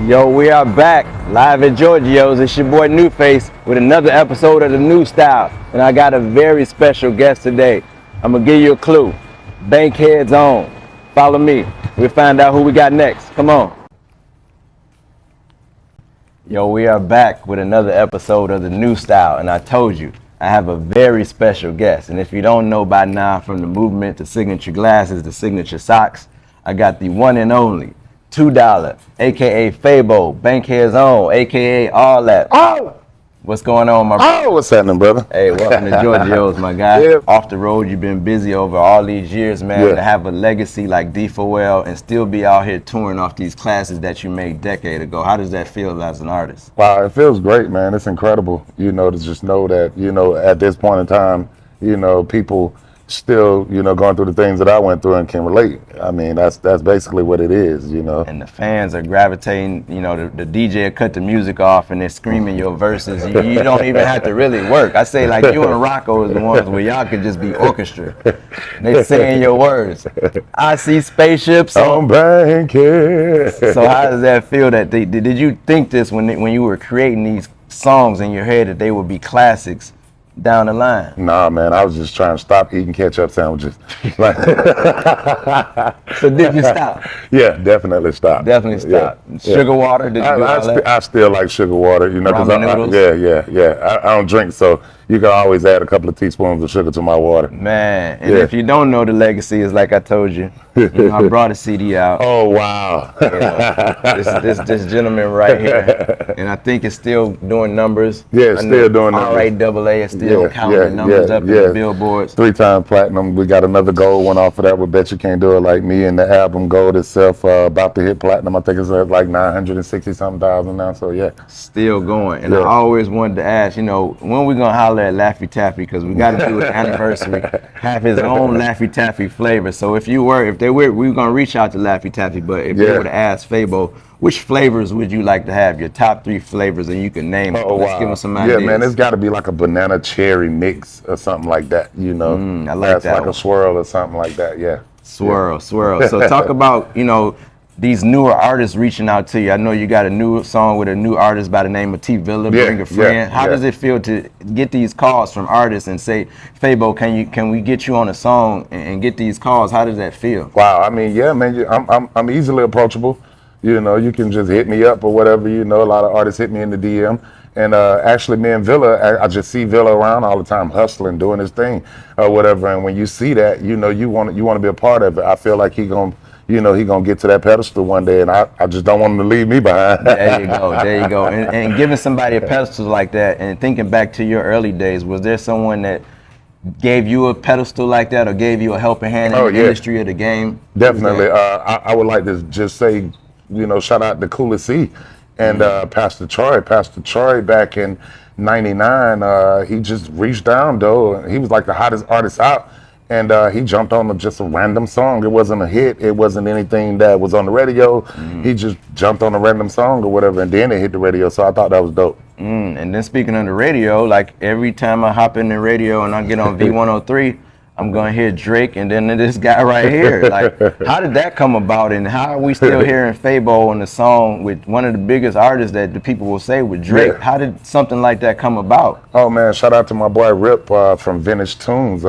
Yo, we are back live at Georgio's. It's your boy Newface with another episode of the NuStyle, and I got a very special guest today. I'm gonna give you a clue. Bankhead's on. Follow me. We'll find out who we got next. Come on. Yo, we are back with another episode of the NuStyle, and I told you I have a very special guest. And if you don't know by now, from the movement to signature glasses to signature socks, I got the one and only $2, aka Fabo, Bankhead's own, aka all that. Oh! What's going on, my brother? Oh, what's happening, brother? Hey, welcome to Georgio's, my guy. Yeah. Off the road, you've been busy over all these years, man. Yeah. To have a legacy like D4L and still be out here touring off these classes that you made a decade ago. How does that feel as an artist? Wow, it feels great, man. It's incredible, to just know that, at this point in time, people still, going through the things that I went through and can relate. I mean, that's basically what it is, And the fans are gravitating, the DJ will cut the music off and they're screaming your verses. You don't even have to really work. I say like you and Rocco is the ones where y'all could just be orchestra. They saying your words. I see spaceships on Bankhead. So how does that feel? That did you think this when you were creating these songs in your head that they would be classics down the line? Nah, man, I was just trying to stop eating ketchup sandwiches. So did you stop? Yeah, definitely stop. Definitely stop. Yeah. Sugar water, did you do all that? I still like sugar water, because Ramen noodles? I don't drink, so you can always add a couple of teaspoons of sugar to my water. Man, and if you don't know, the legacy is like I told you. I brought a CD out. Oh, wow. This gentleman right here, and I think it's still doing numbers. Yeah, it's still doing numbers. RAAA is still counting the numbers up in the billboards. 3-time platinum. We got another gold one off of that with Bet You Can't Do It Like Me, and the album Gold itself about to hit platinum. I think it's at like 960-something thousand now, so yeah. Still going. And I always wanted to ask, when we gonna holler at Laffy Taffy, because we got to do an anniversary, have his own Laffy Taffy flavor. So if we were gonna reach out to Laffy Taffy, but if they were to ask Fabo, which flavors would you like to have? Your top 3 flavors, and you can name it. Let's give them some ideas. Yeah, man, it's got to be like a banana cherry mix or something like that. I like That's that. Like a swirl or something like that. Yeah. Swirl. So talk about these newer artists reaching out to you. I know you got a new song with a new artist by the name of T Villa, Bring a Friend. How does it feel to get these calls from artists and say, Fabo, can we get you on a song and get these calls? How does that feel? Wow, I mean, yeah, man, I'm easily approachable. You can just hit me up or whatever. A lot of artists hit me in the DM. And actually, me and Villa, I just see Villa around all the time, hustling, doing his thing, or whatever. And when you see that, you want to be a part of it. I feel like he gonna get to that pedestal one day, and I just don't want him to leave me behind. There you go. And giving somebody a pedestal like that, and thinking back to your early days, was there someone that gave you a pedestal like that, or gave you a helping hand in the industry of the game? Definitely. I would like to just say, shout out to Cooley C and Pastor Troy. Pastor Troy back in '99, he just reached down, though. He was like the hottest artist out. And he jumped on just a random song. It wasn't a hit. It wasn't anything that was on the radio. He just jumped on a random song or whatever, and then it hit the radio. So I thought that was dope. And then speaking of the radio, like every time I hop in the radio and I get on V103, I'm going to hear Drake and then this guy right here. Like, how did that come about, and how are we still hearing Fabo on the song with one of the biggest artists that the people will say with Drake? Yeah. How did something like that come about? Oh, man, shout out to my boy Rip from Vintage Tunes.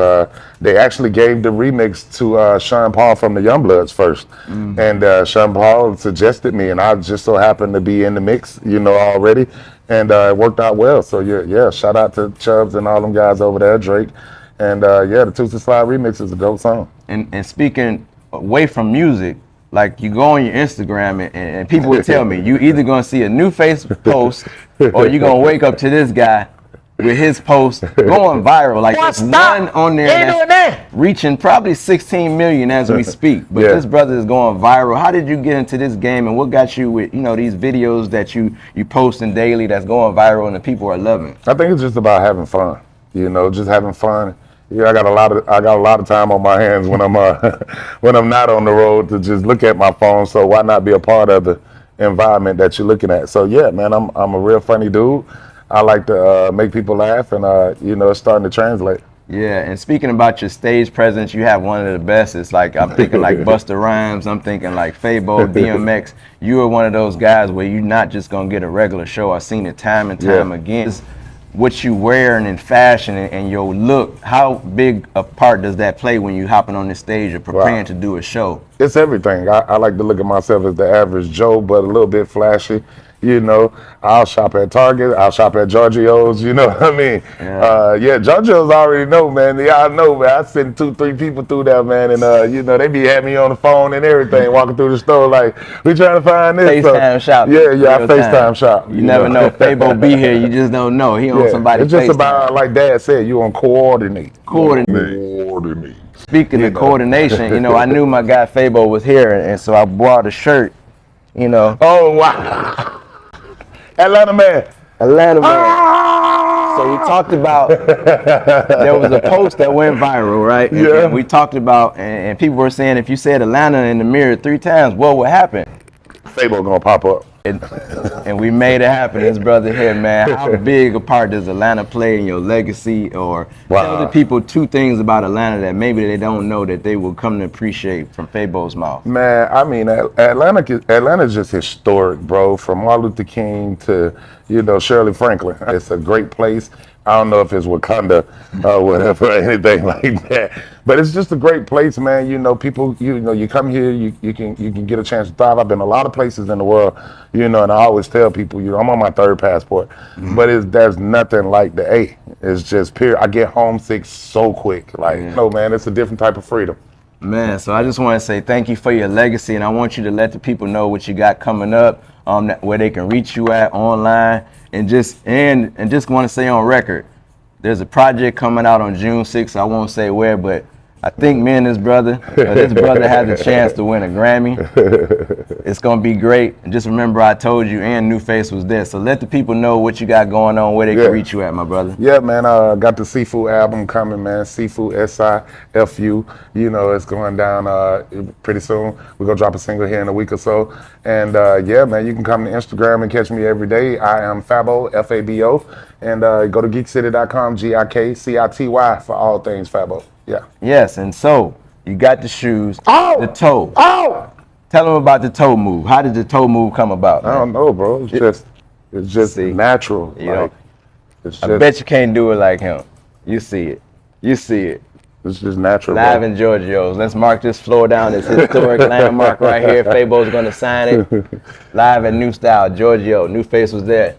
They actually gave the remix to Sean Paul from the Youngbloods first. And Sean Paul suggested me, and I just so happened to be in the mix, already. And it worked out well. So, yeah, shout out to Chubbs and all them guys over there, Drake. And the Tootsie Slide remix is a dope song. And speaking away from music, like you go on your Instagram and people would tell me, you either gonna see a NuFace post or you're gonna wake up to this guy with his post going viral. Like there's one on there that's reaching probably 16 million as we speak. But this brother is going viral. How did you get into this game, and what got you with these videos that you posting daily that's going viral and the people are loving? I think it's just about having fun. Just having fun. I got a lot of time on my hands when I'm when I'm not on the road to just look at my phone. So why not be a part of the environment that you're looking at? So yeah, man, I'm a real funny dude. I like to make people laugh, and it's starting to translate. Yeah, and speaking about your stage presence, you have one of the best. It's like I'm thinking like Busta Rhymes, I'm thinking like Fabo, DMX. You are one of those guys where you're not just gonna get a regular show. I've seen it time and time again. What you wearing in fashion and your look, how big a part does that play when you hopping on the stage or preparing to do a show? It's everything. I like to look at myself as the average Joe, but a little bit flashy. You know, I'll shop at Target. I'll shop at Georgio's. You know what I mean? Yeah, Georgio's already know, man. Y'all know, man. I send 2-3 people through there, man, and you know they be having me on the phone and everything, walking through the store like we trying to find this. FaceTime shop. Yeah, I FaceTime shop. You never know. Fabo be here. You just don't know. He on somebody's It's just FaceTime. about like Dad said. You on coordinate. Speaking of coordination, you know, I knew my guy Fabo was here, and so I bought a shirt. You know. Oh wow. Atlanta man. So we talked about, there was a post that went viral, right? And we talked about, and people were saying if you said Atlanta in the mirror 3 times, what would happen? Fabo gonna pop up. And we made it happen. His brother here, man. How big a part does Atlanta play in your legacy? Or tell the people 2 things about Atlanta that maybe they don't know that they will come to appreciate from Fabo's mouth. Man, I mean, Atlanta's just historic, bro. From Martin Luther King to, you know, Shirley Franklin. It's a great place. I don't know if it's Wakanda or whatever, anything like that. But it's just a great place, man. You know, people, you know, you come here, you can get a chance to thrive. I've been a lot of places in the world, you know, and I always tell people, you know, I'm on my 3rd passport, but there's nothing like the A. It's just pure. I get homesick so quick. Like, no, man, it's a different type of freedom. Man, so I just want to say thank you for your legacy, and I want you to let the people know what you got coming up, where they can reach you at online, and just want to say on record, there's a project coming out on June 6th. I won't say where, but I think me and this brother had the chance to win a Grammy. It's gonna be great. And just remember, I told you, and New Face was there. So let the people know what you got going on, where they can reach you at, my brother. Yeah, man. Got the Seafood album coming, man. Seafood SIFU. You know, it's going down pretty soon. We're gonna drop a single here in a week or so. And yeah, man, you can come to Instagram and catch me every day. I am Fabo, Fabo. And go to geekcity.com, GIKCITY for all things Fabo. Yeah. Yes, and so you got the shoes, the toe. Tell them about the toe move. How did the toe move come about? Man? I don't know, bro. It's just natural. You know, I bet you can't do it like him. You see it. It's just natural. Live in Georgio's. Let's mark this floor down. This historic landmark right here. Fabo's gonna sign it. Live at NuStyle, Georgio. New Face was there.